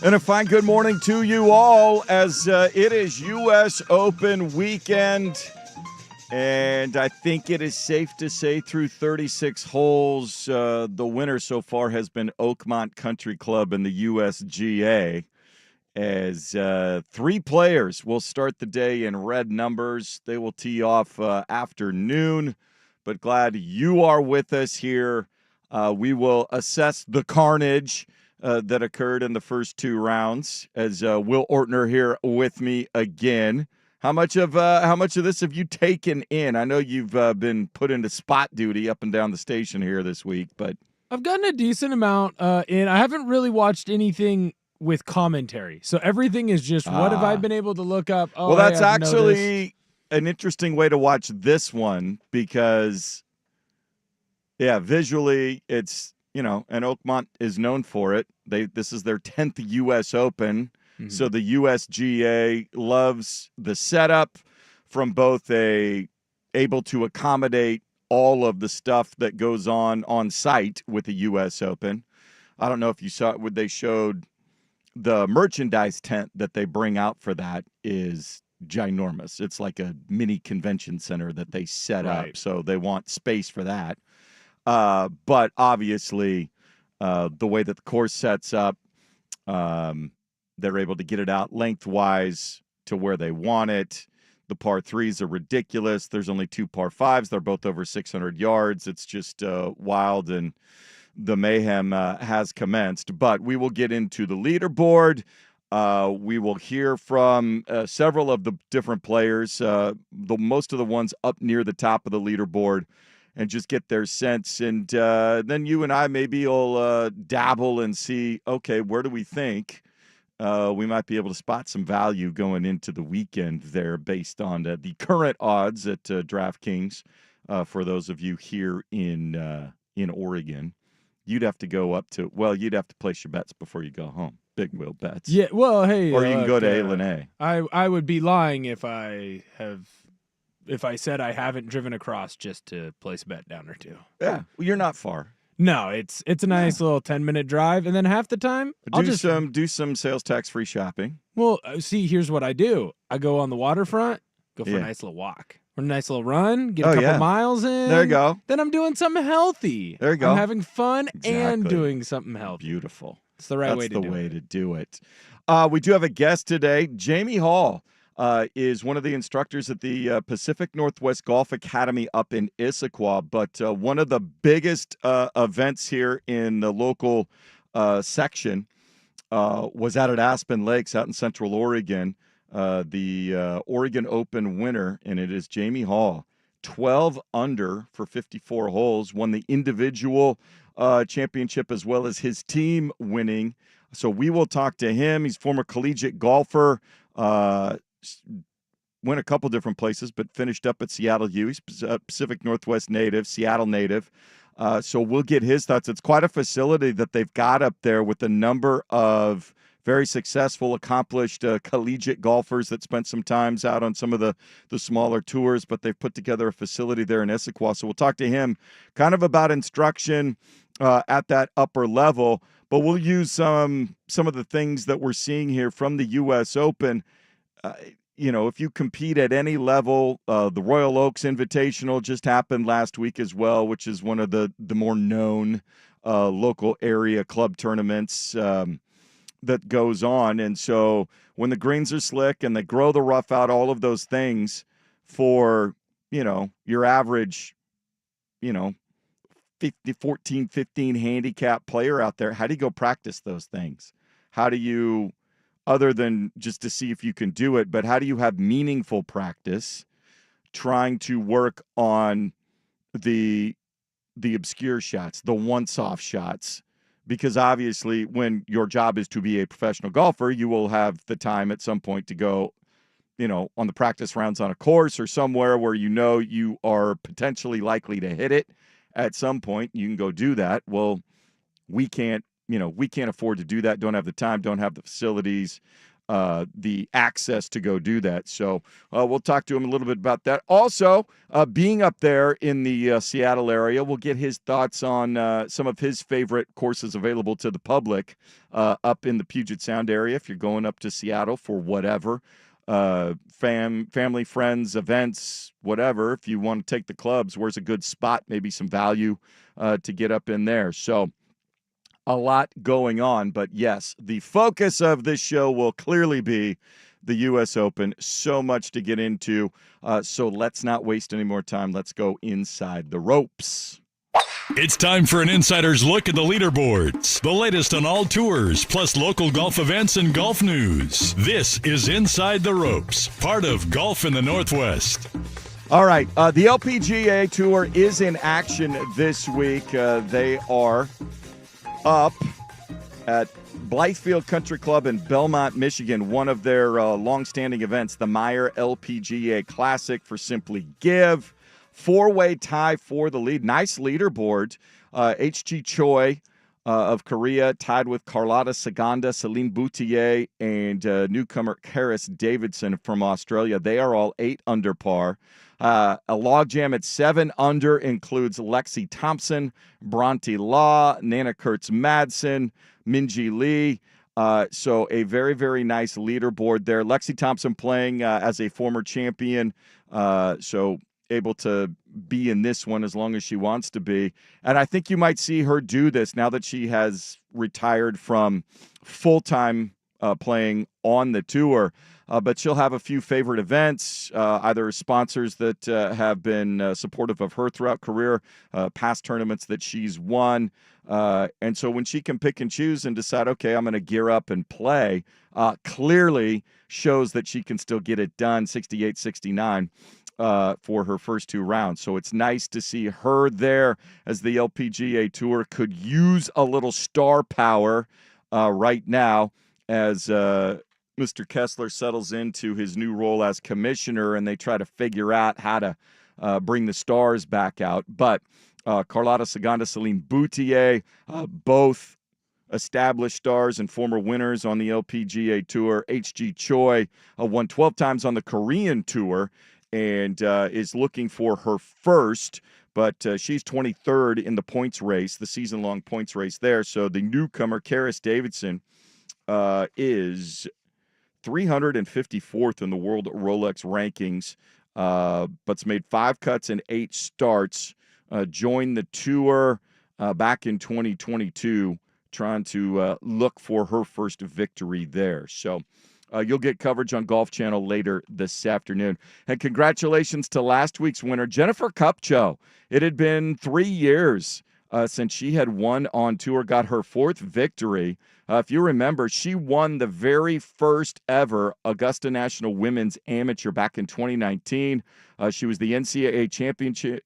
And a fine good morning to you all as it is U.S. Open weekend. And I think it is safe to say through 36 holes, the winner so far has been Oakmont Country Club in the USGA. As three players will start the day in red numbers. They will tee off afternoon. But glad you are with us here. We will assess the carnage that occurred in the first two rounds. As Will Ortner here with me again. How much of this have you taken in? I know you've been put into spot duty up and down the station here this week, but I've gotten a decent amount in. I haven't really watched anything with commentary, so everything is just what have I been able to look up? Oh, well, that's hey, I've actually noticed. an interesting way to watch this one because, yeah, visually it's, and Oakmont is known for it. This is their 10th U.S. Open. Mm-hmm. So the USGA loves the setup from both able to accommodate all of the stuff that goes on site with the U.S. Open. I don't know if you saw it when they showed the merchandise tent that they bring out for that is ginormous. It's like a mini convention center that they set up. So they want space for that. But obviously, the way that the course sets up, they're able to get it out lengthwise to where they want it. The par threes are ridiculous. There's only two par fives. They're both over 600 yards. It's just wild, and the mayhem has commenced. But we will get into the leaderboard. We will hear from several of the different players, most of the ones up near the top of the leaderboard, and just get their sense. And then you and I maybe will dabble and see, okay, where do we think we might be able to spot some value going into the weekend there based on the current odds at DraftKings for those of you here in Oregon. You'd have to go up to, you'd have to place your bets before you go home. Big wheel bets. Yeah, well, hey, or you can go to A. I would be lying if I said I haven't driven across just to place a bet down or two. Yeah, well, you're not far. No, it's a nice little 10-minute drive, and then half the time I'll do some sales tax free shopping. Well, see, here's what I do: I go on the waterfront, go for a nice little walk, or a nice little run, get a couple miles in. There you go. Then I'm doing something healthy. There you go. I'm having fun and doing something healthy. Beautiful. It's the right way to do it. That's the way to do it. We do have a guest today, Jamie Hall. Is one of the instructors at the Pacific Northwest Golf Academy up in Issaquah. But one of the biggest events here in the local section was out at Aspen Lakes out in Central Oregon, the Oregon Open winner, and it is Jamie Hall. 12 under for 54 holes, won the individual championship as well as his team winning. So we will talk to him. He's a former collegiate golfer. Went a couple different places, but finished up at Seattle U. He's Pacific Northwest native, Seattle native. So we'll get his thoughts. It's quite a facility that they've got up there with a number of very successful, accomplished collegiate golfers that spent some times out on some of the smaller tours, but they've put together a facility there in Issaquah. So we'll talk to him kind of about instruction at that upper level, but we'll use some of the things that we're seeing here from the U.S. Open. If you compete at any level, the Royal Oaks Invitational just happened last week as well, which is one of the more known local area club tournaments that goes on. And so when the greens are slick and they grow the rough out, all of those things for, your average, 14, 15 handicap player out there, how do you go practice those things? How do you, other than just to see if you can do it, but how do you have meaningful practice trying to work on the obscure shots, the once-off shots? Because obviously when your job is to be a professional golfer, you will have the time at some point to go, on the practice rounds on a course or somewhere where you are potentially likely to hit it at some point. You can go do that. Well, we can't afford to do that, don't have the time, don't have the facilities. the access to go do that. So we'll talk to him a little bit about that. Also, being up there in the Seattle area, we'll get his thoughts on some of his favorite courses available to the public up in the Puget Sound area if you're going up to Seattle for whatever. Family, friends, events, whatever. If you want to take the clubs, where's a good spot, maybe some value to get up in there. So a lot going on, but yes, the focus of this show will clearly be the U.S. Open. So much to get into, so let's not waste any more time. Let's go inside the ropes. It's time for an insider's look at the leaderboards, the latest on all tours, plus local golf events and golf news. This is Inside the Ropes, part of Golf in the Northwest. All right, the LPGA Tour is in action this week. They are up at Blythefield Country Club in Belmont, Michigan, one of their long-standing events, the Meyer LPGA Classic for Simply Give. Four-way tie for the lead. Nice leaderboard. H.G. Choi of Korea tied with Carlotta Saganda, Celine Boutier, and newcomer Karis Davidson from Australia. They are all 8 under par. A logjam at 7 under includes Lexi Thompson, Bronte Law, Nana Kurtz-Madsen, Minji Lee. So a very, very nice leaderboard there. Lexi Thompson playing as a former champion, so able to be in this one as long as she wants to be. And I think you might see her do this now that she has retired from full-time playing on the tour. But she'll have a few favorite events, either sponsors that have been supportive of her throughout career, past tournaments that she's won. And so when she can pick and choose and decide, okay, I'm going to gear up and play, clearly shows that she can still get it done, 68-69 for her first 2 rounds. So it's nice to see her there as the LPGA Tour could use a little star power right now as Mr. Kessler settles into his new role as commissioner, and they try to figure out how to bring the stars back out. But Carlotta Saganda, Celine Boutier, both established stars and former winners on the LPGA Tour. H.G. Choi won 12 times on the Korean Tour and is looking for her first, but she's 23rd in the points race, the season-long points race there. So the newcomer, Karis Davidson, is 354th in the world Rolex rankings, but's made 5 cuts and 8 starts. Joined the tour back in 2022, trying to look for her first victory there. So you'll get coverage on Golf Channel later this afternoon. And congratulations to last week's winner, Jennifer Kupcho. It had been 3 years since she had won on tour, got her 4th victory. If you remember, she won the very first ever Augusta National Women's Amateur back in 2019. She was the NCAA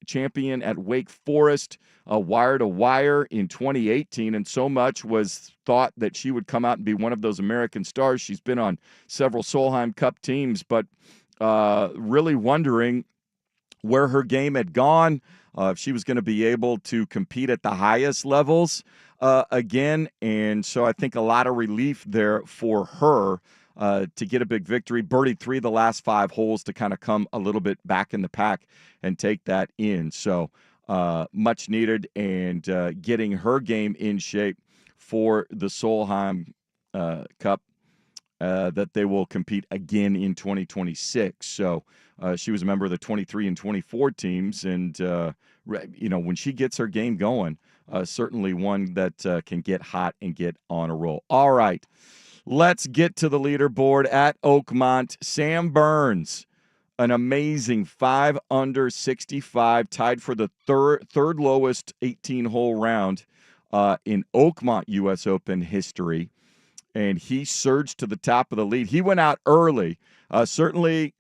champion at Wake Forest, wire to wire in 2018, and so much was thought that she would come out and be one of those American stars. She's been on several Solheim Cup teams, but really wondering where her game had gone, if she was going to be able to compete at the highest levels again. And so I think a lot of relief there for her to get a big victory. Birdied 3 of the last 5 holes to kind of come a little bit back in the pack and take that in. So much needed, and getting her game in shape for the Solheim Cup that they will compete again in 2026. So she was a member of the 23 and 24 teams, and when she gets her game going, certainly one that can get hot and get on a roll. All right, let's get to the leaderboard at Oakmont. Sam Burns, an amazing 5 under 65, tied for the third lowest 18-hole round in Oakmont U.S. Open history. And he surged to the top of the lead. He went out early. Certainly,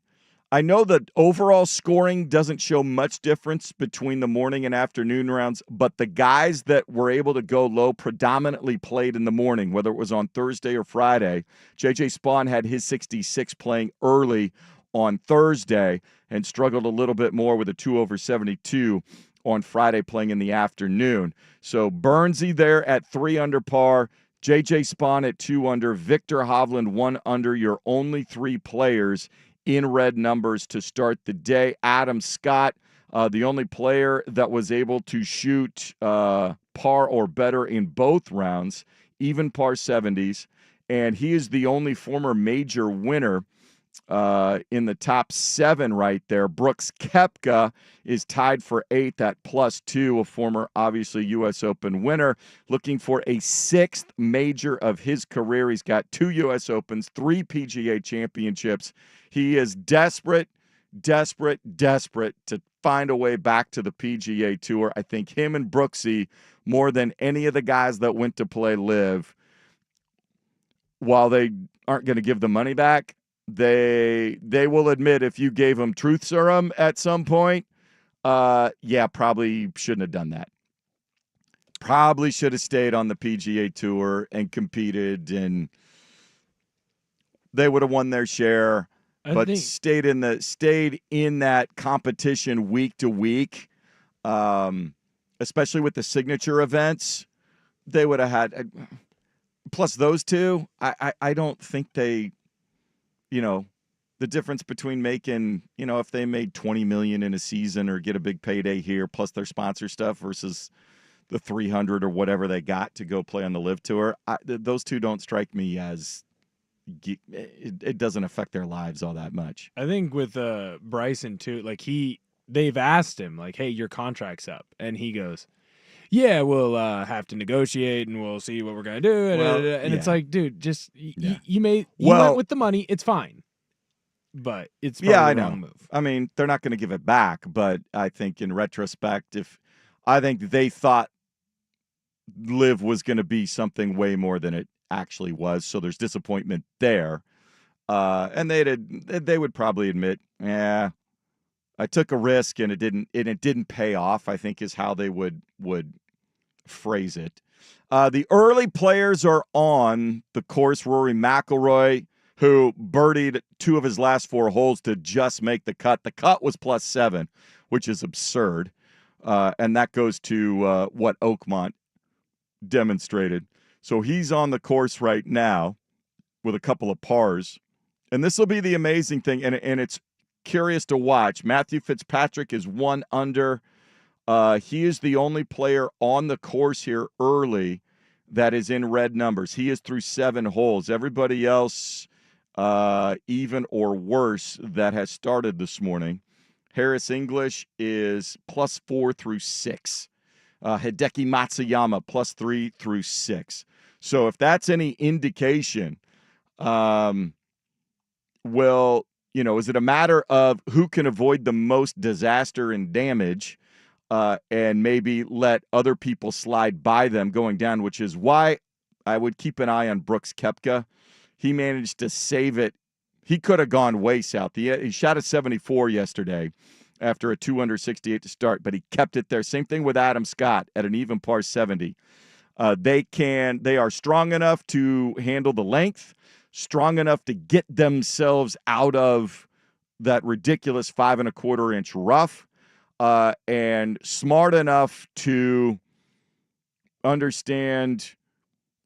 I know that overall scoring doesn't show much difference between the morning and afternoon rounds, but the guys that were able to go low predominantly played in the morning, whether it was on Thursday or Friday. J.J. Spawn had his 66 playing early on Thursday and struggled a little bit more with a 2 over 72 on Friday playing in the afternoon. So Burnsy there at 3 under par, JJ Spawn at 2 under, Victor Hovland 1 under. Your only 3 players in red numbers to start the day. Adam Scott, the only player that was able to shoot par or better in both rounds, even par 70s. And he is the only former major winner in the top 7 right there. Brooks Koepka is tied for 8th at +2, a former, obviously, U.S. Open winner, looking for a 6th major of his career. He's got 2 U.S. Opens, 3 PGA championships. He is desperate to find a way back to the PGA Tour. I think him and Brooksy, more than any of the guys that went to play LIV, while they aren't going to give the money back, they will admit if you gave them truth serum at some point, probably shouldn't have done that. Probably should have stayed on the PGA Tour and competed, and they would have won their share. But stayed in that competition week to week, especially with the signature events, they would have had. Plus those two, I don't think they. The difference between making, if they made $20 million in a season or get a big payday here, plus their sponsor stuff versus the 300 or whatever they got to go play on the LIV Tour, those two don't strike me as it doesn't affect their lives all that much. I think with Bryson too, like they've asked him like, "Hey, your contract's up," and he goes, "Yeah, we'll have to negotiate and we'll see what we're gonna do." And it's like, dude, just you went with the money, it's fine, but it's probably the wrong move. I mean, they're not going to give it back, but I think in retrospect, I think they thought LIV was going to be something way more than it actually was, so there's disappointment there, and they would probably admit, I took a risk and it didn't pay off, I think is how they would phrase it. The early players are on the course. Rory McIlroy, who birdied 2 of his last 4 holes to just make the cut. The cut was +7, which is absurd, and that goes to what Oakmont demonstrated. So he's on the course right now with a couple of pars. And this will be the amazing thing, and it's curious to watch. Matthew Fitzpatrick is 1 under. He is the only player on the course here early that is in red numbers. He is through 7 holes. Everybody else, even or worse, that has started this morning. Harris English is +4 through 6. Hideki Matsuyama +3 through 6. So if that's any indication, is it a matter of who can avoid the most disaster and damage and maybe let other people slide by them going down, which is why I would keep an eye on Brooks Koepka. He managed to save it. He could have gone way south. He shot a 74 yesterday after a 268 to start, but he kept it there. Same thing with Adam Scott at an even par 70. They are strong enough to handle the length, strong enough to get themselves out of that ridiculous 5 1/4 inch rough, and smart enough to understand,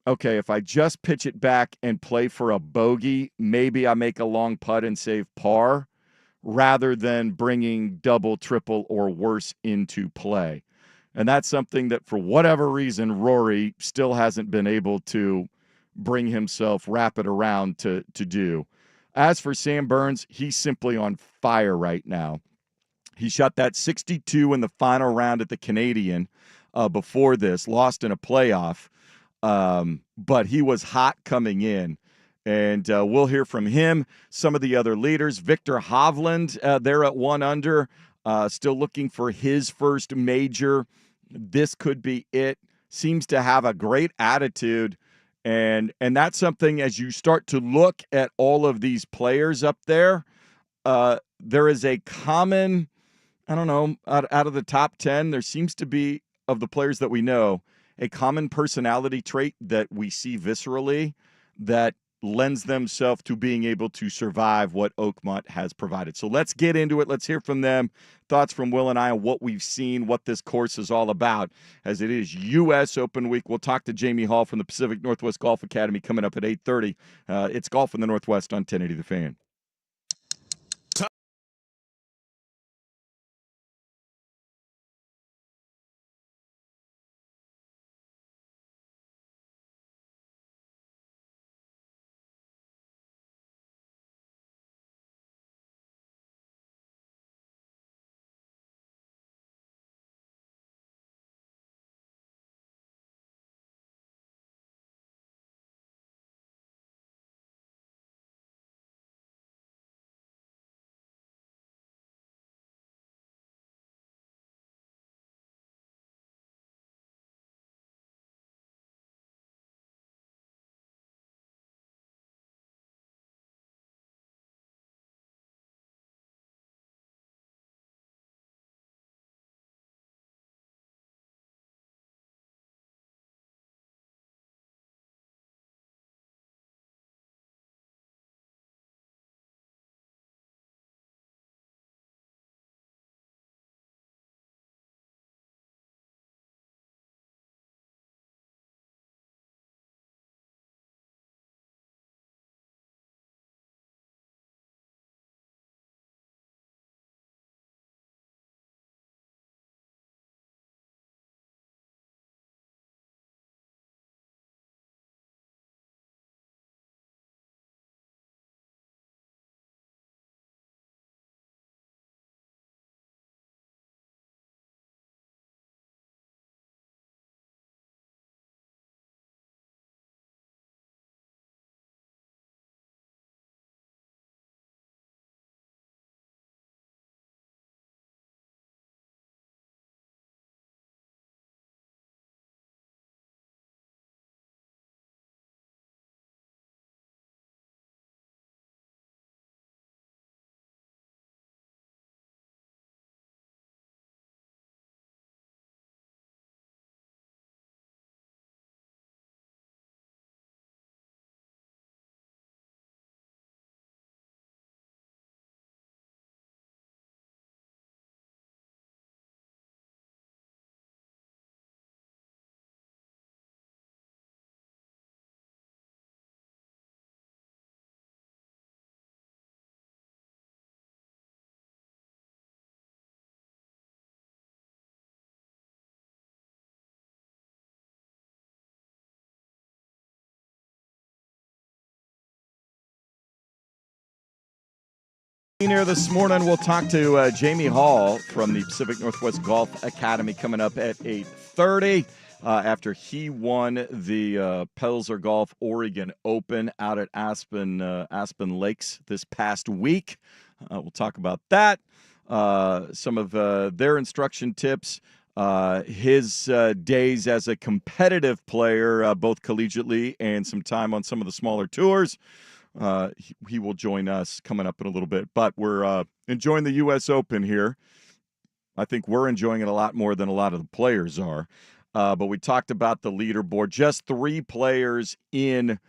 okay, if I just pitch it back and play for a bogey, maybe I make a long putt and save par rather than bringing double, triple, or worse into play. And that's something that, for whatever reason, Rory still hasn't been able to bring himself, wrap it around to do. As for Sam Burns, he's simply on fire right now. He shot that 62 in the final round at the Canadian before this, lost in a playoff, but he was hot coming in. And we'll hear from him. Some of the other leaders, Victor Hovland, they're at 1 under, still looking for his first major. This could be it. Seems to have a great attitude. And that's something, as you start to look at all of these players up there, there is a common, I don't know, out of the top 10, there seems to be, of the players that we know, a common personality trait that we see viscerally that lends themselves to being able to survive what Oakmont has provided. So let's get into it. Let's hear from them. Thoughts from Will and I on what we've seen, what this course is all about, as it is U.S. Open Week. We'll talk to Jamie Hall from the Pacific Northwest Golf Academy coming up at 8:30. It's Golf in the Northwest on 1080 The Fan. Here this morning, we'll talk to Jamie Hall from the Pacific Northwest Golf Academy coming up at 8:30 after he won the Pelzer Golf Oregon Open out at Aspen Lakes this past week. We'll talk about that, some of their instruction tips, his days as a competitive player, both collegiately and some time on some of the smaller tours. He will join us coming up in a little bit, but we're enjoying the U.S. Open here. I think we're enjoying it a lot more than a lot of the players are. But we talked about the leaderboard. Just 3 players in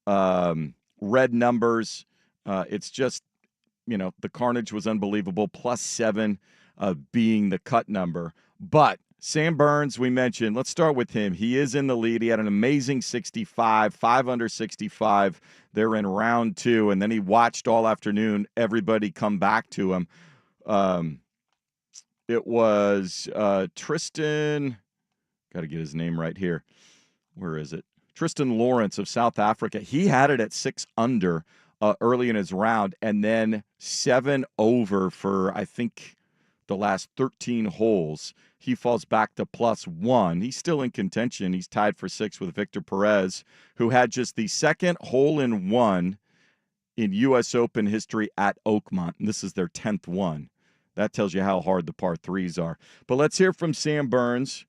red numbers. It's just, the carnage was unbelievable. +7 being the cut number. But Sam Burns, we mentioned, let's start with him. He is in the lead. He had an amazing 65, 5 under 65. They're in round 2, and then he watched all afternoon everybody come back to him. It was Tristan, got to get his name right here. Where is it? Tristan Lawrence of South Africa. He had it at 6 under early in his round, and then 7 over for, I think, the last 13 holes. He falls back to +1. He's still in contention. He's tied for 6 with Victor Perez, who had just the second hole-in-one in U.S. Open history at Oakmont. And this is their 10th one. That tells you how hard the par 3s are. But let's hear from Sam Burns.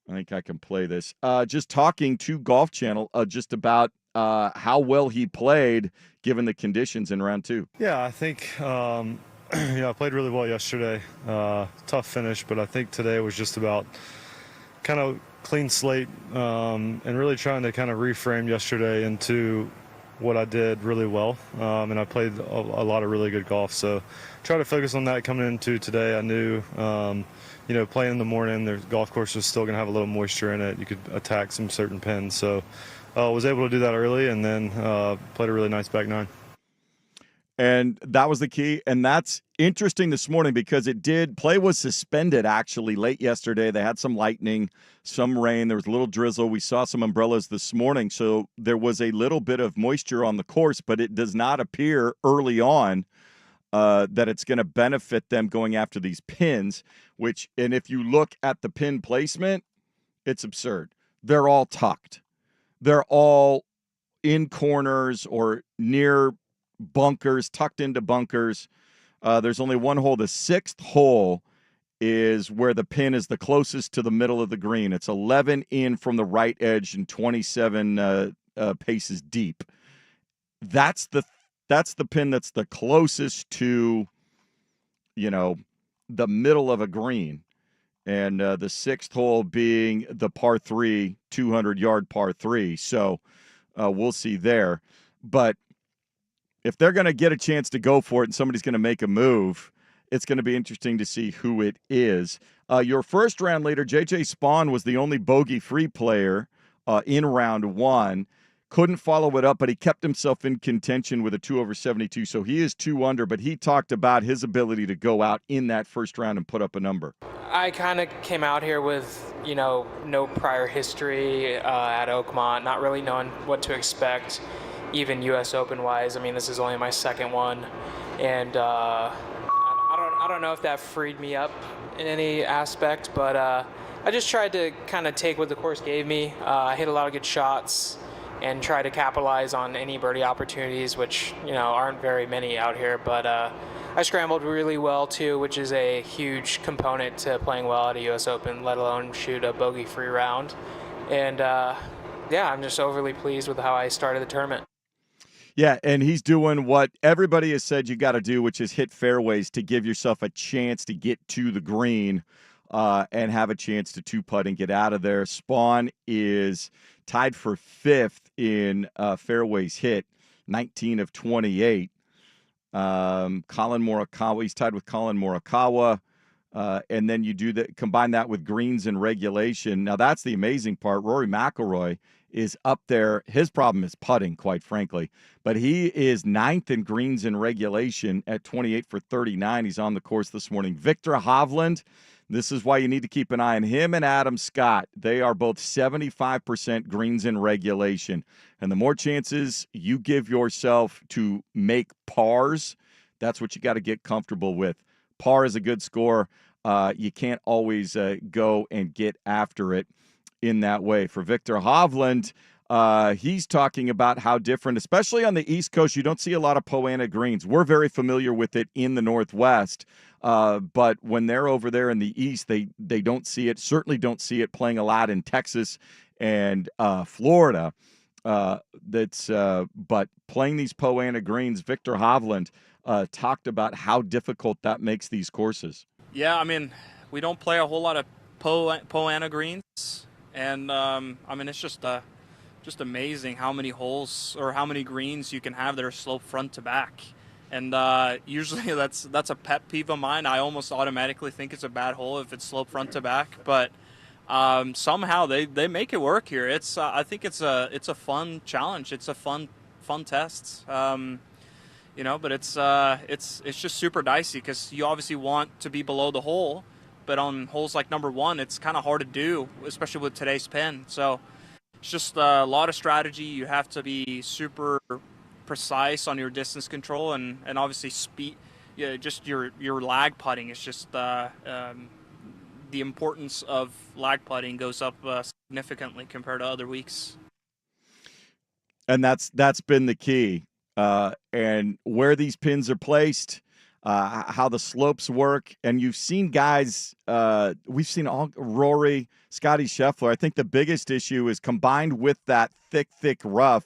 I think I can play this. Just talking to Golf Channel just about how well he played given the conditions in round 2. Yeah, I think I played really well yesterday. Tough finish, but I think today was just about kind of clean slate and really trying to kind of reframe yesterday into what I did really well. And I played a lot of really good golf. So try to focus on that coming into today. I knew, playing in the morning, the golf course was still going to have a little moisture in it. You could attack some certain pins. So I was able to do that early and then played a really nice back nine. And that was the key. And that's interesting this morning because play was suspended actually late yesterday. They had some lightning, some rain. There was a little drizzle. We saw some umbrellas this morning. So there was a little bit of moisture on the course, but it does not appear early on that it's going to benefit them going after these pins, and if you look at the pin placement, it's absurd. They're all tucked. They're all in corners or near bunkers, tucked into bunkers. There's only one hole. The sixth hole is where the pin is the closest to the middle of the green. It's 11 in from the right edge and 27 paces deep. That's the pin that's the closest to, the middle of a green. And the sixth hole being the par 3, 200-yard par 3. So we'll see there. But if they're going to get a chance to go for it and somebody's going to make a move, it's going to be interesting to see who it is. Your first-round leader, J.J. Spaun, was the only bogey-free player in round one. Couldn't follow it up, but he kept himself in contention with a 2 over 72. So he is 2 under, but he talked about his ability to go out in that first round and put up a number. I kind of came out here with, no prior history at Oakmont, not really knowing what to expect, even U.S. Open-wise. I mean, this is only my second one, and I don't know if that freed me up in any aspect, but I just tried to kind of take what the course gave me. I hit a lot of good shots and try to capitalize on any birdie opportunities, which, aren't very many out here. But I scrambled really well, too, which is a huge component to playing well at a U.S. Open, let alone shoot a bogey-free round. And, I'm just overly pleased with how I started the tournament. Yeah, and he's doing what everybody has said you got to do, which is hit fairways to give yourself a chance to get to the green and have a chance to two-putt and get out of there. Spaun is tied for fifth in fairways hit, 19 of 28. Colin Morikawa, he's tied with Colin Morikawa. And then you combine that with greens and regulation. Now, that's the amazing part. Rory McIlroy is up there. His problem is putting, quite frankly. But he is ninth in greens and regulation at 28 for 39. He's on the course this morning. Victor Hovland, this is why you need to keep an eye on him and Adam Scott. They are both 75% greens in regulation. And the more chances you give yourself to make pars, that's what you got to get comfortable with. Par is a good score. You can't always go and get after it in that way. For Victor Hovland, he's talking about how different, especially on the East Coast, you don't see a lot of Poa annua greens. We're very familiar with it in the Northwest, but when they're over there in the East, they don't see it, certainly don't see it playing a lot in Texas and Florida. But playing these Poa annua greens, Victor Hovland talked about how difficult that makes these courses. Yeah, I mean, we don't play a whole lot of Poa annua greens, and it's just amazing how many holes or how many greens you can have that are sloped front to back. And usually that's a pet peeve of mine. I almost automatically think it's a bad hole if it's sloped front to back, but somehow they make it work here. I think it's a fun challenge. It's a fun test. But it's just super dicey because you obviously want to be below the hole, but on holes like number one, it's kind of hard to do, especially with today's pin. So it's just a lot of strategy. You have to be super precise on your distance control and obviously speed. Yeah, just your lag putting is just the importance of lag putting goes up significantly compared to other weeks. And that's been the key. And where these pins are placed, how the slopes work. And you've seen guys, we've seen Rory, Scotty Scheffler. I think the biggest issue is combined with that thick rough,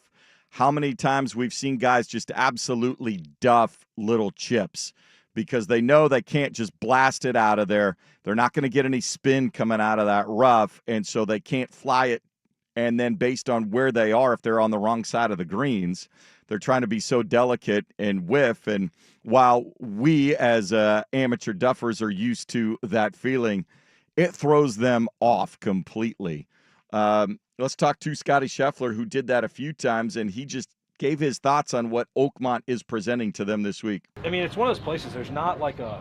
how many times we've seen guys just absolutely duff little chips because they know they can't just blast it out of there. They're not going to get any spin coming out of that rough, and so they can't fly it. And then based on where they are, if they're on the wrong side of the greens, they're trying to be so delicate and whiff. And while we as amateur duffers are used to that feeling, it throws them off completely. Let's talk to Scotty Scheffler, who did that a few times, and he just gave his thoughts on what Oakmont is presenting to them this week. I mean, it's one of those places, there's not a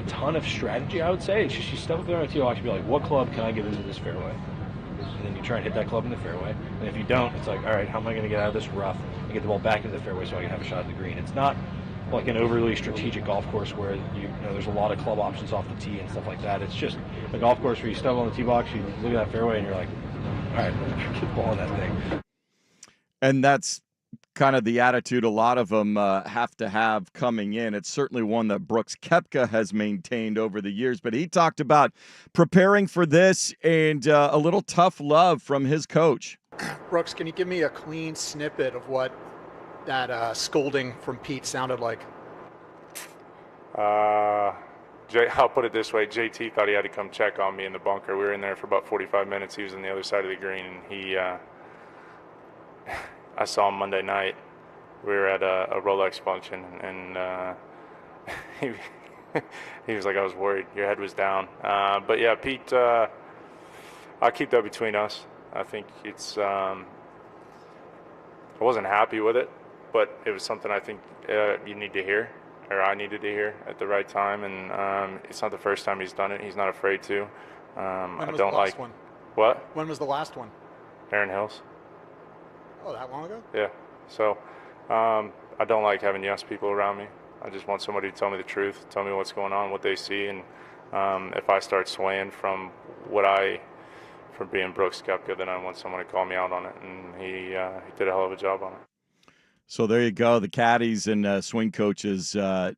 ton of strategy, I would say. It's just you step up there on a tee box, you be like, what club can I get into this fairway? And then you try and hit that club in the fairway. And if you don't, it's like, all right, how am I going to get out of this rough and get the ball back into the fairway so I can have a shot at the green? It's not like an overly strategic golf course where you know there's a lot of club options off the tee and stuff like that. It's just a golf course where you step on the tee box, you look at that fairway, and you're like, all right, get the ball in that thing. And that's kind of the attitude a lot of them have to have coming in. It's certainly one that Brooks Koepka has maintained over the years, but he talked about preparing for this and a little tough love from his coach. Brooks, can you give me a clean snippet of what that scolding from Pete sounded like? I'll put it this way. JT thought he had to come check on me in the bunker. We were in there for about 45 minutes. He was on the other side of the green, and I saw him Monday night. We were at a Rolex function, and he was like, I was worried. Your head was down. But yeah, Pete, I'll keep that between us. I think it's, I wasn't happy with it, but it was something I think you need to hear, or I needed to hear at the right time. And it's not the first time he's done it. He's not afraid to. When was the last one? What? When was the last one? Erin Hills. Oh, that long ago? Yeah. So I don't like having yes people around me. I just want somebody to tell me the truth, tell me what's going on, what they see, and if I start swaying from being Brooks Koepka, then I want someone to call me out on it, and he did a hell of a job on it. So there you go, the caddies and swing coaches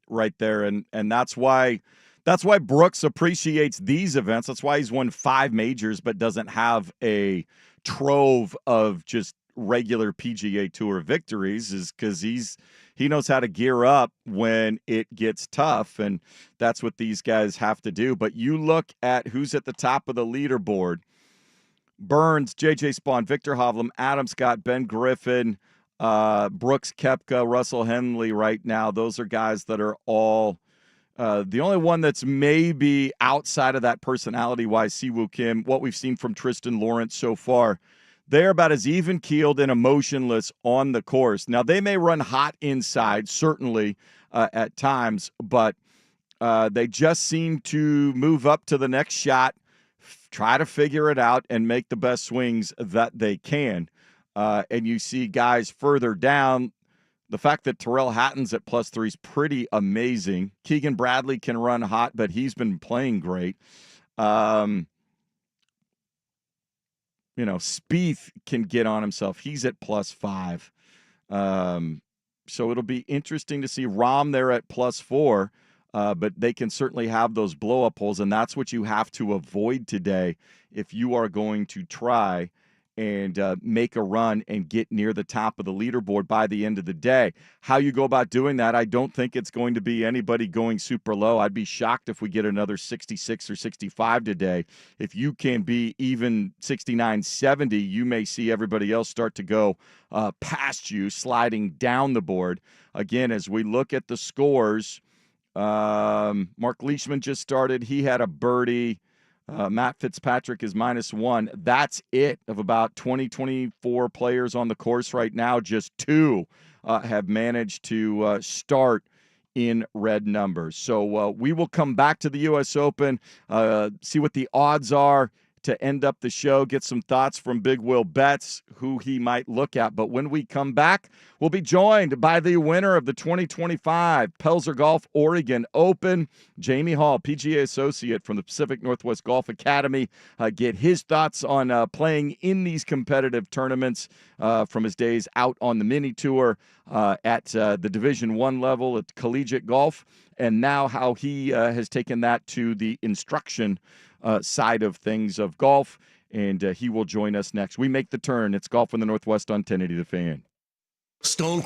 right there, and that's why Brooks appreciates these events. That's why he's won 5 majors but doesn't have a trove of just regular PGA Tour victories, is because he knows how to gear up when it gets tough, and that's what these guys have to do. But you look at who's at the top of the leaderboard: Burns, J.J. Spawn, Victor Hovland, Adam Scott, Ben Griffin, Brooks Koepka, Russell Henley right now. Those are guys that are all the only one that's maybe outside of that personality-wise, Siwoo Kim, what we've seen from Tristan Lawrence so far. They're about as even-keeled and emotionless on the course. Now, they may run hot inside, certainly, at times, but they just seem to move up to the next shot, try to figure it out, and make the best swings that they can. And you see guys further down. The fact that Tyrrell Hatton's at +3 is pretty amazing. Keegan Bradley can run hot, but he's been playing great. Spieth can get on himself. He's at +5. So it'll be interesting to see Rahm there at +4. But they can certainly have those blow-up holes, and that's what you have to avoid today if you are going to try and make a run and get near the top of the leaderboard by the end of the day. How you go about doing that, I don't think it's going to be anybody going super low. I'd be shocked if we get another 66 or 65 today. If you can be even 69, 70, you may see everybody else start to go past you, sliding down the board. Again, as we look at the scores, Mark Leishman just started. He had a birdie. Matt Fitzpatrick is -1. That's it. Of about 24 players on the course right now, just 2 have managed to start in red numbers. So we will come back to the U.S. Open, see what the odds are to end up the show, get some thoughts from Big Will Betts, who he might look at. But when we come back, we'll be joined by the winner of the 2025 Pelzer Golf Oregon Open, Jamie Hall, PGA Associate from the Pacific Northwest Golf Academy. Get his thoughts on playing in these competitive tournaments from his days out on the mini tour at the Division I level at collegiate golf, and now how he has taken that to the instruction side of things of golf, and he will join us next. We make the turn. It's Golf in the Northwest on 1080 The Fan. Stone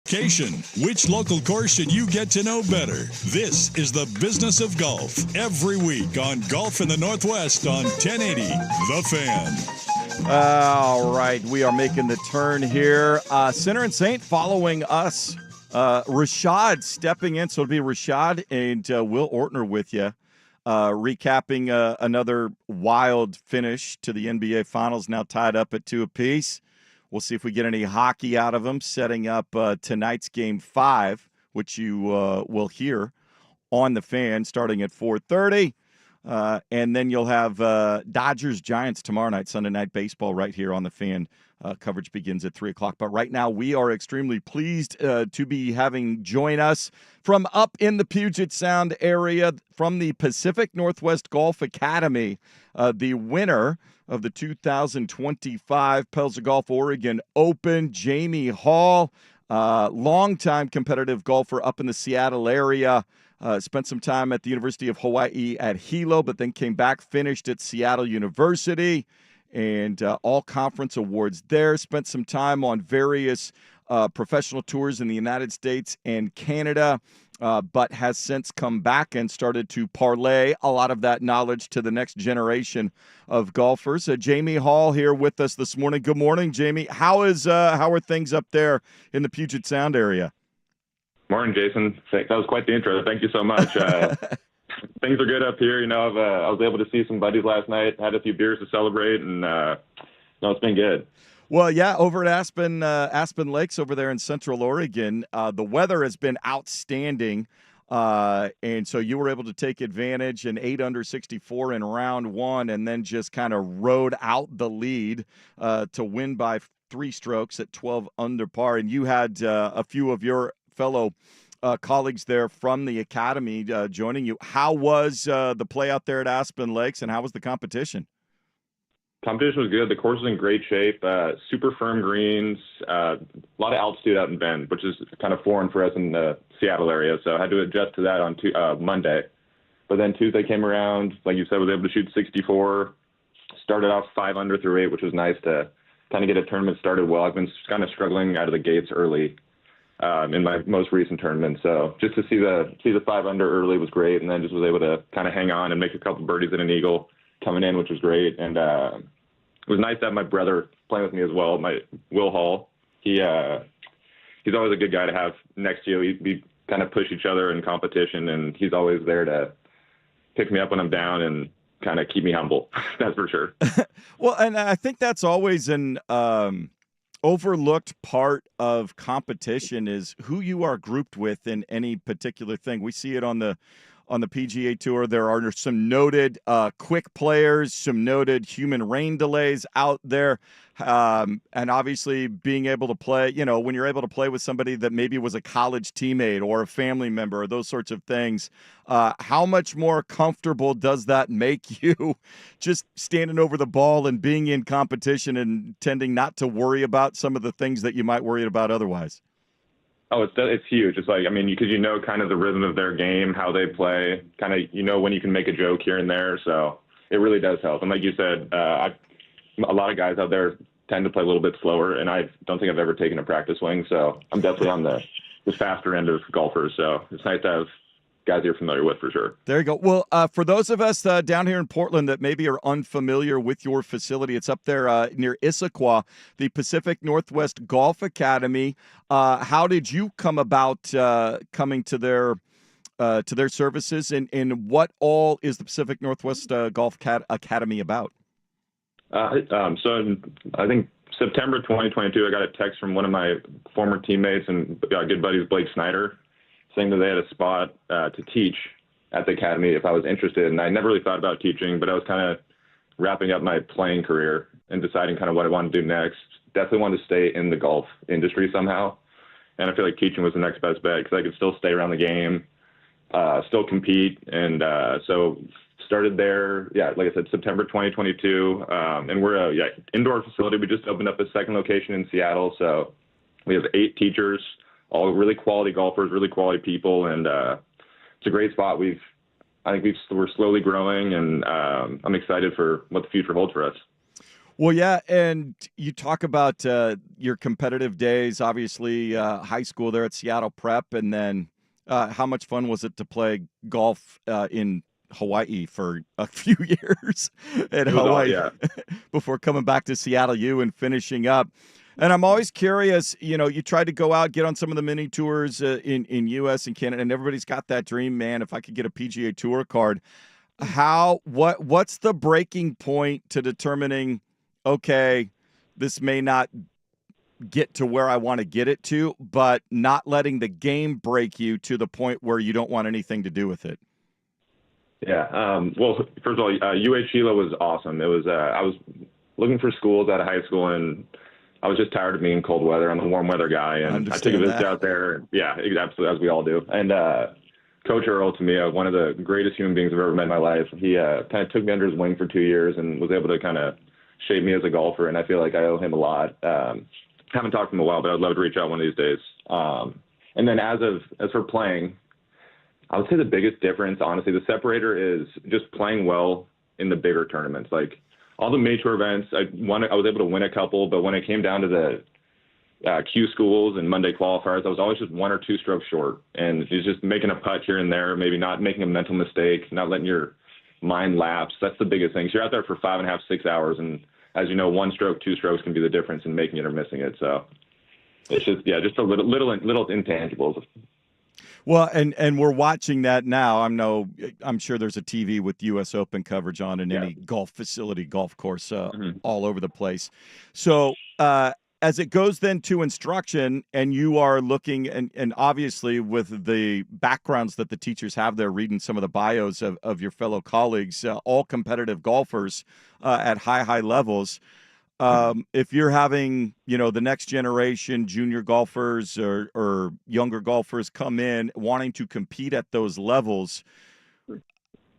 Which local course should you get to know better? This is the Business of Golf every week on Golf in the Northwest on 1080 The Fan. All right, we are making the turn here. Center and Saint following us. Rashad stepping in, so it'll be Rashad and Will Ortner with you, recapping another wild finish to the NBA Finals, now tied up at 2 apiece. We'll see if we get any hockey out of them, setting up tonight's Game 5, which you will hear on the Fan starting at 4:30. And then you'll have Dodgers-Giants tomorrow night, Sunday Night Baseball, right here on the Fan. Coverage begins at 3 o'clock. But right now, we are extremely pleased to be having join us from up in the Puget Sound area from the Pacific Northwest Golf Academy, the winner of the 2025 Pelzer Golf Oregon Open, Jamie Hall, longtime competitive golfer up in the Seattle area. Spent some time at the University of Hawaii at Hilo, but then came back, finished at Seattle University, and all conference awards there. Spent some time on various professional tours in the United States and Canada, but has since come back and started to parlay a lot of that knowledge to the next generation of golfers. Jamie Hall here with us this morning. Good morning, Jamie. How are things up there in the Puget Sound area? Morning, Jason. That was quite the intro. Thank you so much. Things are good up here. You know, I was able to see some buddies last night, had a few beers to celebrate, and it's been good. Well, yeah, over at Aspen Lakes over there in Central Oregon, the weather has been outstanding, and so you were able to take advantage and 8 under 64 in round one, and then just kind of rode out the lead to win by 3 strokes at 12 under par. And you had a few of your fellow colleagues there from the academy joining you. How was the play out there at Aspen Lakes, and how was the competition? Competition was good. The course was in great shape. Super firm greens. A lot of altitude out in Bend, which is kind of foreign for us in the Seattle area. So I had to adjust to that on Monday. But then Tuesday came around, like you said, was able to shoot 64. Started off 5 under through 8, which was nice to kind of get a tournament started well. I've been kind of struggling out of the gates early in my most recent tournament. So just to see the 5 under early was great, and then just was able to kind of hang on and make a couple birdies and an eagle coming in, which was great. And it was nice to have my brother playing with me as well, my Will Hall. He's always a good guy to have next to you. We kind of push each other in competition, and he's always there to pick me up when I'm down and kind of keep me humble. That's for sure. Well, and I think that's always an overlooked part of competition is who you are grouped with in any particular thing. We see it on the PGA Tour. There are some noted quick players, some noted human rain delays out there. And obviously being able to play, when you're able to play with somebody that maybe was a college teammate or a family member or those sorts of things, how much more comfortable does that make you just standing over the ball and being in competition and tending not to worry about some of the things that you might worry about otherwise? Oh, it's huge. It's like, because you know kind of the rhythm of their game, how they play, kind of when you can make a joke here and there. So it really does help. And like you said, a lot of guys out there tend to play a little bit slower, and I don't think I've ever taken a practice swing. So I'm definitely on the faster end of golfers. So it's nice to have guys you're familiar with for sure. There you go. Well, for those of us down here in Portland that maybe are unfamiliar with your facility, it's up there near Issaquah, the Pacific Northwest Golf Academy. How did you come about coming to their services, and what all is the Pacific Northwest Golf Academy about? So I think September 2022, I got a text from one of my former teammates and good buddies, Blake Snyder, saying that they had a spot to teach at the academy if I was interested. And I never really thought about teaching, but I was kind of wrapping up my playing career and deciding kind of what I wanted to do next. Definitely wanted to stay in the golf industry somehow. And I feel like teaching was the next best bet because I could still stay around the game, still compete. And so started there, like I said, September 2022. And we're a indoor facility. We just opened up a second location in Seattle. So we have 8 teachers, all really quality golfers, really quality people. And it's a great spot. We're slowly growing, and I'm excited for what the future holds for us. Well, yeah, and you talk about your competitive days, obviously high school there at Seattle Prep, and then how much fun was it to play golf in Hawaii for a few years at It was all, Hawaii yeah. before coming back to Seattle U and finishing up. And I'm always curious, you tried to go out, get on some of the mini tours in U.S. and Canada, and everybody's got that dream, man, if I could get a PGA Tour card. What's the breaking point to determining, okay, this may not get to where I want to get it to, but not letting the game break you to the point where you don't want anything to do with it? Yeah. Well, first of all, UH Sheila was awesome. It was I was looking for schools out of high school, and I was just tired of being in cold weather. I'm a warm weather guy, and I took a visit out there. Yeah, absolutely, as we all do. And Coach Earl, to me, one of the greatest human beings I've ever met in my life. He kind of took me under his wing for 2 years and was able to kind of shape me as a golfer, and I feel like I owe him a lot. Haven't talked to him in a while, but I'd love to reach out one of these days. And then as for playing, I would say the biggest difference, honestly, the separator is just playing well in the bigger tournaments. Like all the major events, I was able to win a couple, but when it came down to the Q schools and Monday qualifiers, I was always just 1 or 2 strokes short. And it's just making a putt here and there, maybe not making a mental mistake, not letting your mind lapse. That's the biggest thing. So you're out there for 5.5, 6 hours, and as you know, 1 stroke, 2 strokes can be the difference in making it or missing it. So it's just just a little intangibles. Well, and we're watching that now. I'm sure there's a TV with U.S. Open coverage on in any golf facility, golf course, all over the place. So as it goes then to instruction, and you are looking, and obviously with the backgrounds that the teachers have there, reading some of the bios of your fellow colleagues, all competitive golfers at high levels. If you're having, the next generation junior golfers or younger golfers come in wanting to compete at those levels,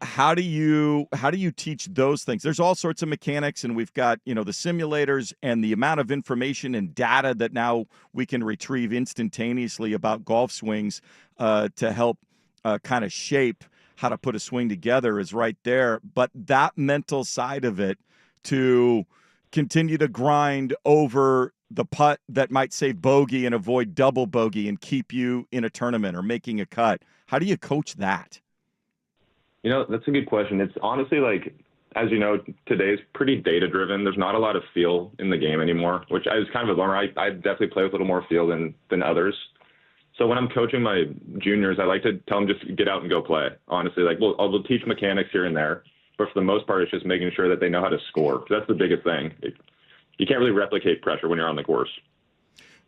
how do you teach those things? There's all sorts of mechanics, and we've got, the simulators and the amount of information and data that now we can retrieve instantaneously about golf swings to help kind of shape how to put a swing together is right there. But that mental side of it, to continue to grind over the putt that might save bogey and avoid double bogey and keep you in a tournament or making a cut. How do you coach that? That's a good question. It's honestly, like, as you know, today's pretty data driven. There's not a lot of feel in the game anymore, which is kind of a bummer. I definitely play with a little more feel than others. So when I'm coaching my juniors, I like to tell them just get out and go play. Honestly, like I'll teach mechanics here and there. But for the most part, it's just making sure that they know how to score. That's the biggest thing. You can't really replicate pressure when you're on the course.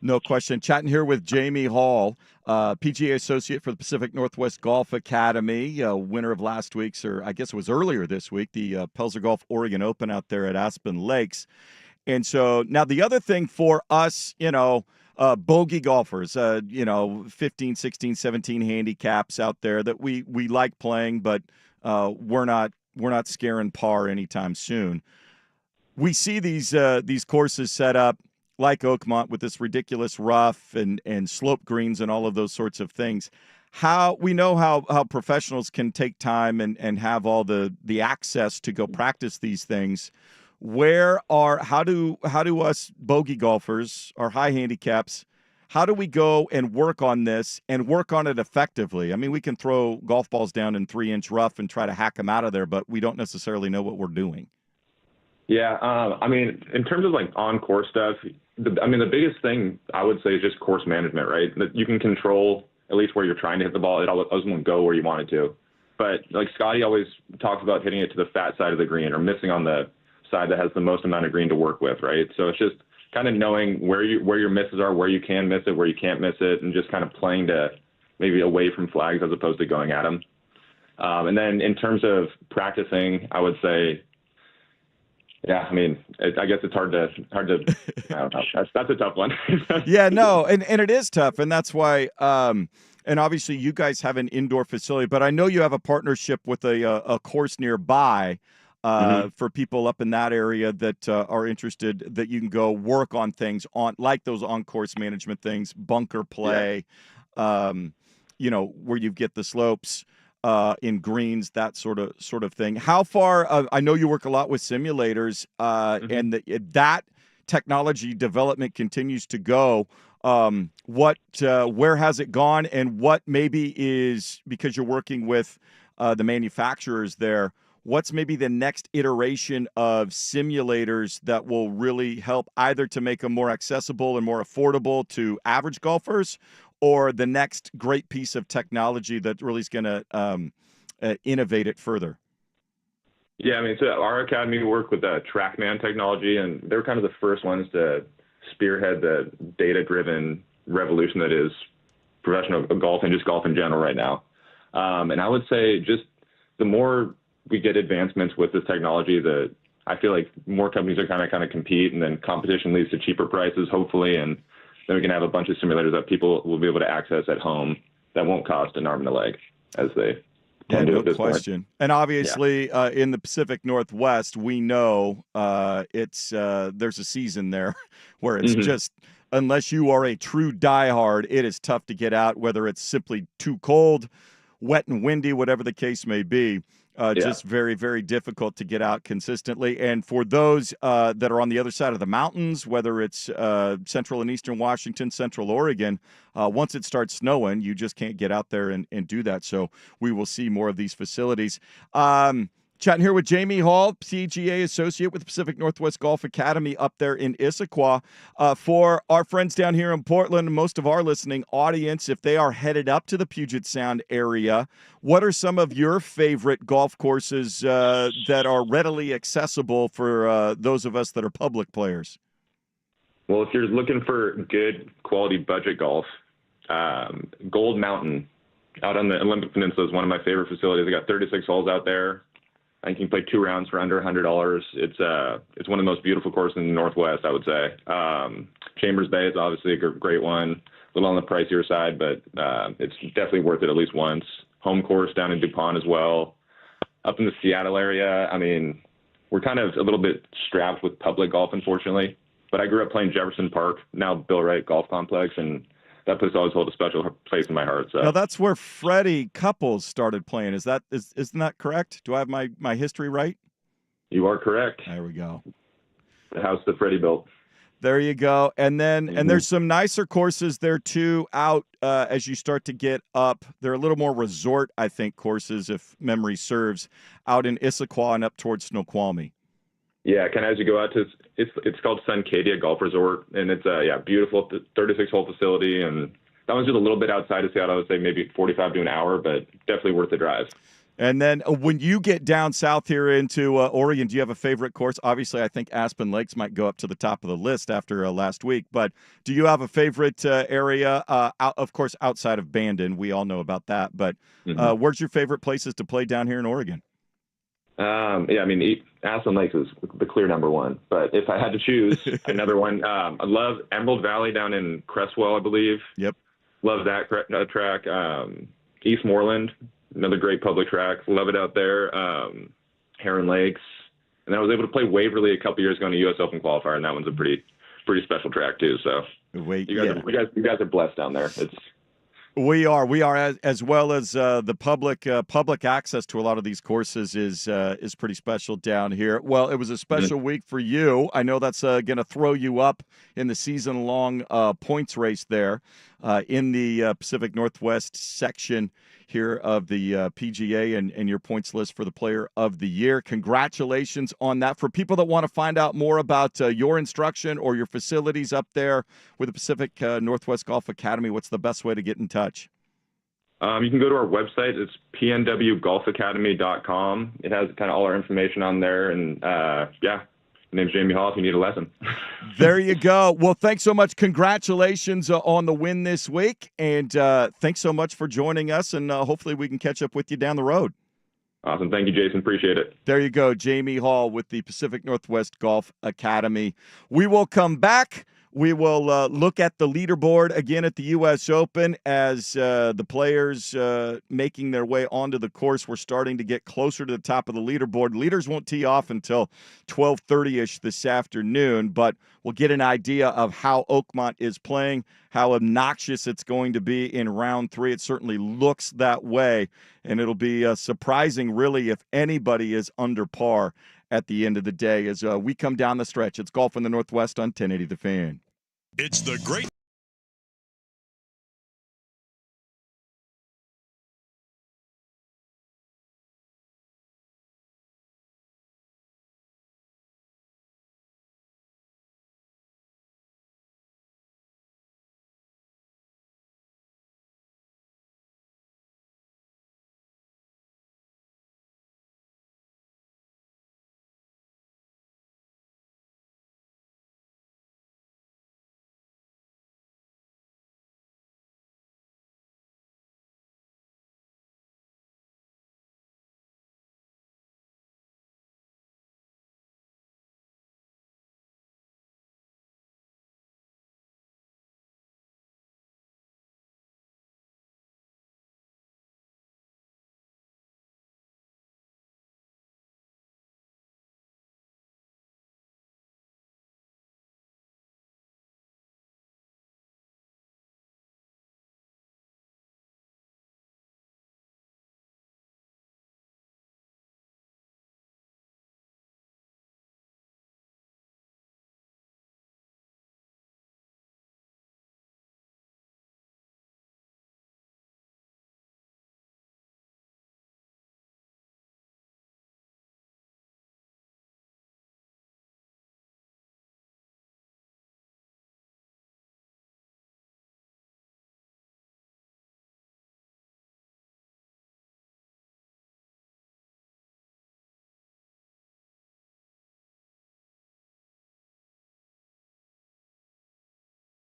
No question. Chatting here with Jamie Hall, PGA Associate for the Pacific Northwest Golf Academy, winner of last week's, or I guess it was earlier this week, the Pelzer Golf Oregon Open out there at Aspen Lakes. And so now the other thing for us, bogey golfers, 15, 16, 17 handicaps out there that we like playing, but we're not scaring par anytime soon. We see these courses set up like Oakmont with this ridiculous rough and slope greens and all of those sorts of things. We know how professionals can take time and have all the access to go practice these things. How do us bogey golfers, our high handicaps, how do we go and work on this and work on it effectively? I mean, we can throw golf balls down in 3-inch rough and try to hack them out of there, but we don't necessarily know what we're doing. Yeah. In terms of like on-course stuff, the biggest thing I would say is just course management, right? That you can control at least where you're trying to hit the ball. It always won't go where you want it to. But like Scotty always talks about hitting it to the fat side of the green or missing on the side that has the most amount of green to work with, right? So it's just kind of knowing where your misses are, where you can miss it, where you can't miss it, and just kind of playing to maybe away from flags as opposed to going at them. And then in terms of practicing, I would say, I guess it's hard to I don't know. That's a tough one. Yeah, no, and it is tough, and that's why. And obviously, you guys have an indoor facility, but I know you have a partnership with a course nearby. For people up in that area that are interested, that you can go work on things like those on-course management things, bunker play, where you get the slopes. in greens, that sort of thing. How far? I know you work a lot with simulators, and that technology development continues to go. Where has it gone, and what maybe is, because you're working with the manufacturers there, what's maybe the next iteration of simulators that will really help either to make them more accessible and more affordable to average golfers, or the next great piece of technology that really is going to innovate it further? Yeah, I mean, so our academy worked with TrackMan technology, and they were kind of the first ones to spearhead the data-driven revolution that is professional golf and just golf in general right now. And I would say just the more we get advancements with this technology, I feel like more companies are kind of compete, and then competition leads to cheaper prices, hopefully, and then we can have a bunch of simulators that people will be able to access at home that won't cost an arm and a leg, as they tend to no at this question. point. And obviously, in the Pacific Northwest, we know there's a season there where it's just, unless you are a true diehard, it is tough to get out, whether it's simply too cold, wet and windy, whatever the case may be. Just very, very difficult to get out consistently. And for those that are on the other side of the mountains, whether it's central and eastern Washington, central Oregon, once it starts snowing, you just can't get out there and do that. So we will see more of these facilities. Chatting here with Jamie Hall, PGA associate with Pacific Northwest Golf Academy up there in Issaquah. For our friends down here in Portland, most of our listening audience, if they are headed up to the Puget Sound area, what are some of your favorite golf courses that are readily accessible for those of us that are public players? Well, if you're looking for good quality budget golf, Gold Mountain out on the Olympic Peninsula is one of my favorite facilities. They got 36 holes out there. I think you can play 2 rounds for under $100. It's one of the most beautiful courses in the Northwest, I would say. Chambers Bay is obviously a great one, a little on the pricier side, but it's definitely worth it at least once. Home course down in DuPont as well. Up in the Seattle area, I mean, we're kind of a little bit strapped with public golf, unfortunately. But I grew up playing Jefferson Park, now Bill Wright Golf Complex, and that place always holds a special place in my heart. So now that's where Freddie Couples started playing. Isn't that correct? Do I have my history right? You are correct. There we go. The house that Freddie built. There you go. And then and there's some nicer courses there too out as you start to get up. They're a little more resort, I think, courses, if memory serves, out in Issaquah and up towards Snoqualmie. Yeah, kind of as you go out to, it's called Suncadia Golf Resort, and it's a beautiful 36-hole facility, and that one's just a little bit outside of Seattle. I would say maybe 45 to an hour, but definitely worth the drive. And then when you get down south here into Oregon, do you have a favorite course? Obviously, I think Aspen Lakes might go up to the top of the list after last week, but do you have a favorite area, of course, outside of Bandon? We all know about that, but where's your favorite places to play down here in Oregon? I mean, Aspen Lakes is the clear number one. But if I had to choose another one, I love Emerald Valley down in Cresswell, I believe. Yep. Love that track. Eastmoreland, another great public track. Love it out there. Heron Lakes. And I was able to play Waverly a couple years ago in a U.S. Open qualifier, and that one's a pretty special track too. So you guys are blessed down there. We are as well as the public access to a lot of these courses is pretty special down here. Well, it was a special week for you. I know that's going to throw you up in the season-long points race there in the Pacific Northwest section here of the PGA and your points list for the Player of the Year. Congratulations on that. For people that want to find out more about your instruction or your facilities up there with the Pacific Northwest Golf Academy, what's the best way to get in touch? You can go to our website. It's pnwgolfacademy.com. It has kind of all our information on there. And, my name's Jamie Hall if you need a lesson. There you go. Well, thanks so much. Congratulations on the win this week. And thanks so much for joining us. And hopefully we can catch up with you down the road. Awesome. Thank you, Jason. Appreciate it. There you go. Jamie Hall with the Pacific Northwest Golf Academy. We will come back We will look at the leaderboard again at the U.S. Open as the players making their way onto the course. We're starting to get closer to the top of the leaderboard. Leaders won't tee off until 12:30-ish this afternoon, but we'll get an idea of how Oakmont is playing, how obnoxious it's going to be in round 3. It certainly looks that way, and it'll be surprising, really, if anybody is under par at the end of the day as we come down the stretch. It's Golf in the Northwest on 1080 The Fan. It's the great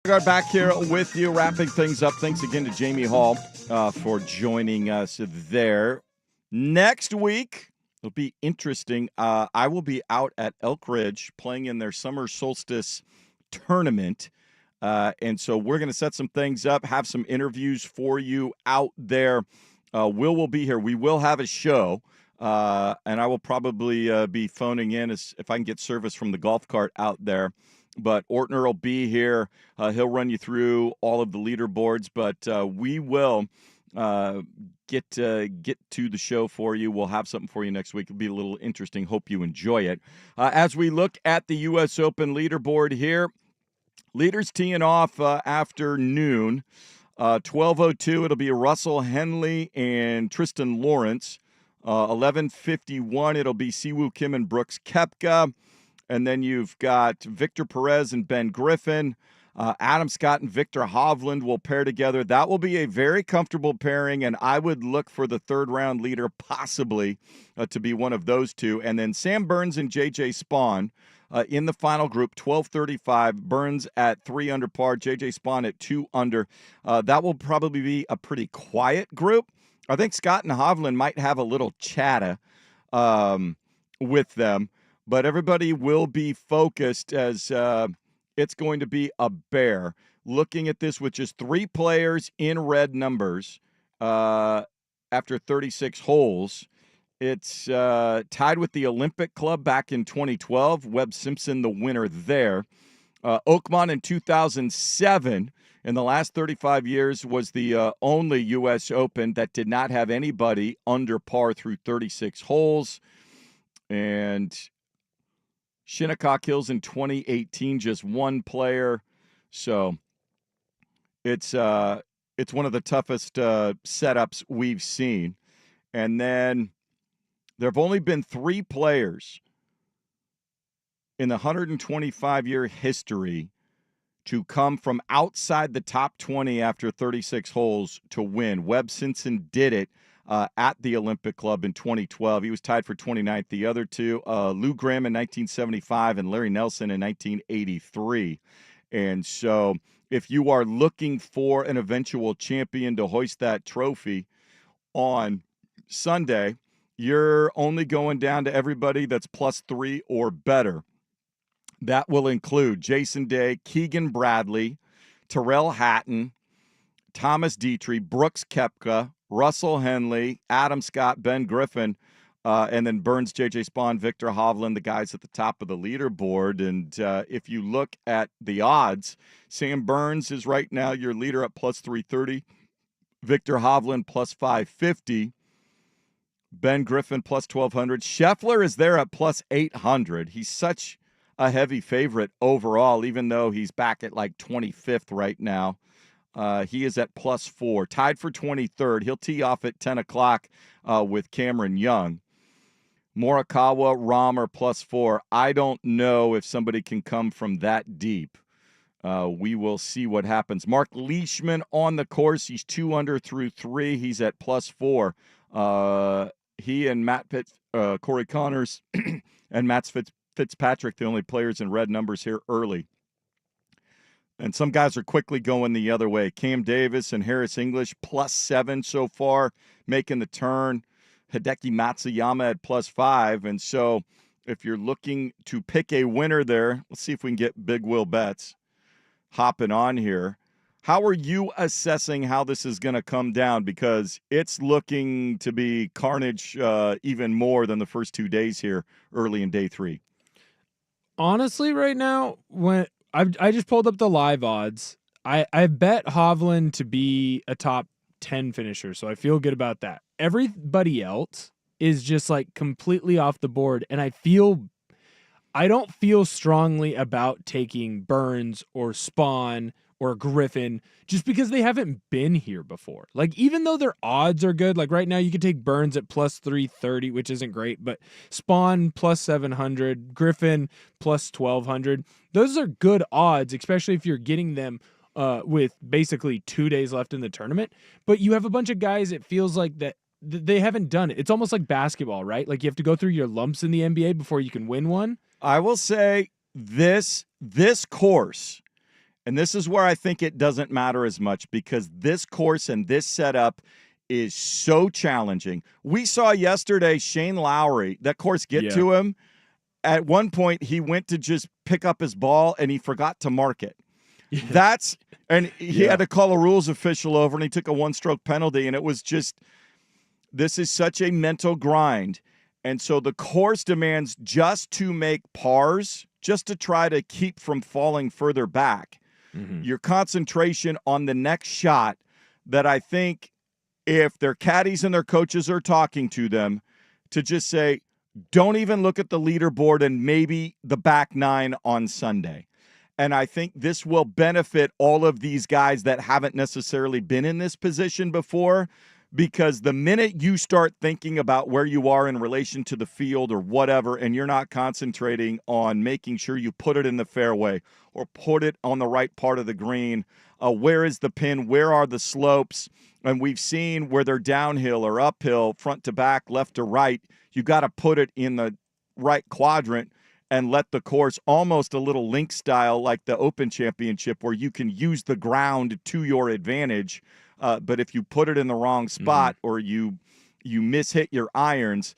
Back here with you, wrapping things up. Thanks again to Jamie Hall for joining us there. Next week, it'll be interesting. I will be out at Elk Ridge playing in their summer solstice tournament. And so we're going to set some things up, have some interviews for you out there. Will be here. We will have a show, and I will probably be phoning in if I can get service from the golf cart out there. But Ortner will be here. He'll run you through all of the leaderboards, but we will get to the show for you. We'll have something for you next week. It'll be a little interesting. Hope you enjoy it. As we look at the U.S. Open leaderboard here, leaders teeing off after noon. 12:02, it'll be Russell Henley and Tristan Lawrence. 11:51, it'll be Siwoo Kim and Brooks Koepka. And then you've got Victor Perez and Ben Griffin. Adam Scott and Victor Hovland will pair together. That will be a very comfortable pairing, and I would look for the third-round leader possibly to be one of those two. And then Sam Burns and J.J. Spaun in the final group, 12:35. Burns at 3 under par, J.J. Spaun at 2 under. That will probably be a pretty quiet group. I think Scott and Hovland might have a little chatter with them. But everybody will be focused as it's going to be a bear. Looking at this with just 3 players in red numbers after 36 holes. It's tied with the Olympic Club back in 2012. Webb Simpson, the winner there. Oakmont in 2007, in the last 35 years, was the only U.S. Open that did not have anybody under par through 36 holes. And Shinnecock Hills in 2018, just 1 player. So it's one of the toughest setups we've seen. And then there have only been 3 players in the 125-year history to come from outside the top 20 after 36 holes to win. Webb Simpson did it at the Olympic Club in 2012. He was tied for 29th. The other two, Lou Graham in 1975 and Larry Nelson in 1983. And so if you are looking for an eventual champion to hoist that trophy on Sunday, you're only going down to everybody that's +3 or better. That will include Jason Day, Keegan Bradley, Terrell Hatton, Thomas Dietrich, Brooks Koepka, Russell Henley, Adam Scott, Ben Griffin, and then Burns, J.J. Spawn, Victor Hovland, the guys at the top of the leaderboard. And if you look at the odds, Sam Burns is right now your leader at plus 330, Victor Hovland plus 550, Ben Griffin plus 1,200. Scheffler is there at plus 800. He's such a heavy favorite overall, even though he's back at like 25th right now. He is at plus 4, tied for 23rd. He'll tee off at 10 o'clock with Cameron Young. Morikawa, Rahm are plus 4. I don't know if somebody can come from that deep. We will see what happens. Mark Leishman on the course. He's 2 under through 3. He's at plus 4. He and Corey Connors and Matt Fitzpatrick, the only players in red numbers here early. And some guys are quickly going the other way. Cam Davis and Harris English plus 7 so far, making the turn. Hideki Matsuyama at plus 5. And so if you're looking to pick a winner there, let's see if we can get Big Will Betts hopping on here. How are you assessing how this is going to come down? Because it's looking to be carnage even more than the first 2 days here early in day 3. Honestly, right now, when I just pulled up the live odds, I bet Hovland to be a top 10 finisher, so I feel good about that. Everybody else is just like completely off the board, and I don't feel strongly about taking Burns or Spawn or Griffin just because they haven't been here before. Like, even though their odds are good, like right now you could take Burns at plus 330, which isn't great, but Spawn plus 700, Griffin plus 1,200. Those are good odds, especially if you're getting them with basically 2 days left in the tournament. But you have a bunch of guys, it feels like that they haven't done it. It's almost like basketball, right? Like you have to go through your lumps in the NBA before you can win one. I will say this course, and this is where I think it doesn't matter as much, because this course and this setup is so challenging. We saw yesterday Shane Lowry, that course get to him. At one point, he went to just pick up his ball, and he forgot to mark it. And he had to call a rules official over, and he took a 1-stroke penalty, and it was just, this is such a mental grind. And so the course demands just to make pars, just to try to keep from falling further back. Mm-hmm. Your concentration on the next shot, that I think if their caddies and their coaches are talking to them, to just say, don't even look at the leaderboard and maybe the back 9 on Sunday. And I think this will benefit all of these guys that haven't necessarily been in this position before, because the minute you start thinking about where you are in relation to the field or whatever, and you're not concentrating on making sure you put it in the fairway or put it on the right part of the green, where is the pin, where are the slopes, and we've seen where they're downhill or uphill, front to back, left to right, you got to put it in the right quadrant and let the course almost a little link style like the Open Championship, where you can use the ground to your advantage. But if you put it in the wrong spot or you mishit your irons,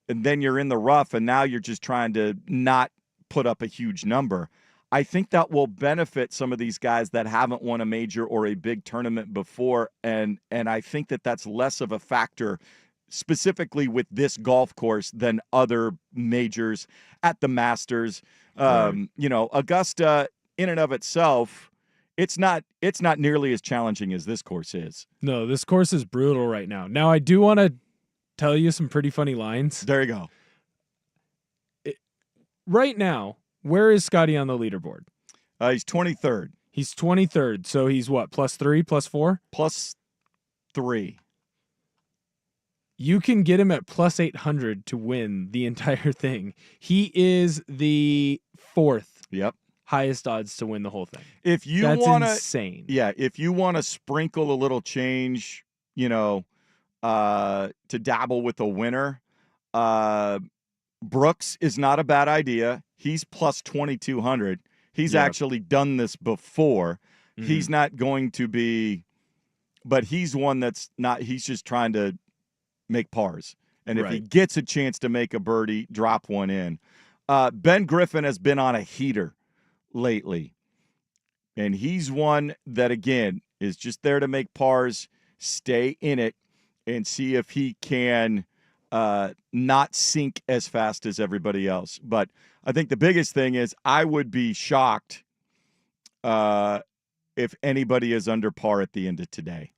and then you're in the rough, and now you're just trying to not put up a huge number, I think that will benefit some of these guys that haven't won a major or a big tournament before. And I think that that's less of a factor specifically with this golf course than other majors at the Masters. You know, Augusta in and of itself, it's not nearly as challenging as this course is. No, this course is brutal right now. Now, I do want to tell you some pretty funny lines. There you go. Right now, where is Scotty on the leaderboard? He's 23rd. He's 23rd. So he's what, plus 3, plus 4? Plus 3. You can get him at plus 800 to win the entire thing. He is the 4th. Yep. Highest odds to win the whole thing. If you That's want to, insane. Yeah, if you want to sprinkle a little change, you know, to dabble with a winner, Brooks is not a bad idea. He's plus 2,200. He's actually done this before. Mm-hmm. He's not going to be, but he's one that's not. He's just trying to make pars, and if he gets a chance to make a birdie, drop one in. Ben Griffin has been on a heater lately, and he's one that, again, is just there to make pars, stay in it, and see if he can not sink as fast as everybody else. But I think the biggest thing is I would be shocked if anybody is under par at the end of today.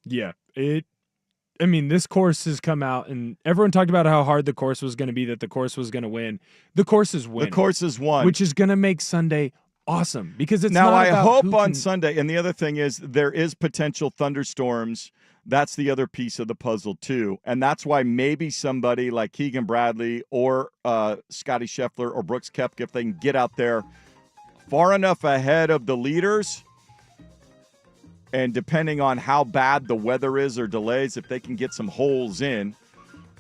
Yeah, this course has come out, and everyone talked about how hard the course was going to be, that the course was going to win. The course is winning. The course is won. Which is going to make Sunday awesome, because it's now, not I about hope who on can... Sunday, and the other thing is there is potential thunderstorms. That's the other piece of the puzzle, too. And that's why maybe somebody like Keegan Bradley or Scotty Scheffler or Brooks Koepka, if they can get out there far enough ahead of the leaders, and depending on how bad the weather is or delays, if they can get some holes in,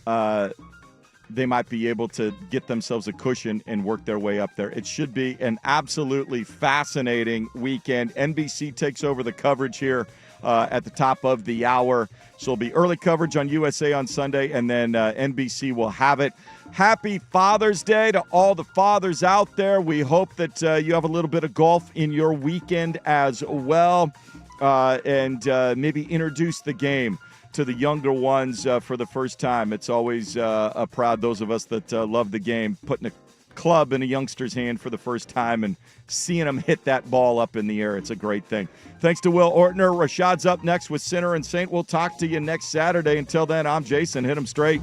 they might be able to get themselves a cushion and work their way up there. It should be an absolutely fascinating weekend. NBC takes over the coverage here at the top of the hour. So it'll be early coverage on USA on Sunday, and then NBC will have it. Happy Father's Day to all the fathers out there. We hope that you have a little bit of golf in your weekend as well, and maybe introduce the game to the younger ones for the first time. It's always a proud, those of us that love the game, putting a club in a youngster's hand for the first time and seeing them hit that ball up in the air. It's a great thing. Thanks to Will Ortner. Rashad's up next with Sinner and Saint. We'll talk to you next Saturday. Until then, I'm Jason. Hit 'em straight.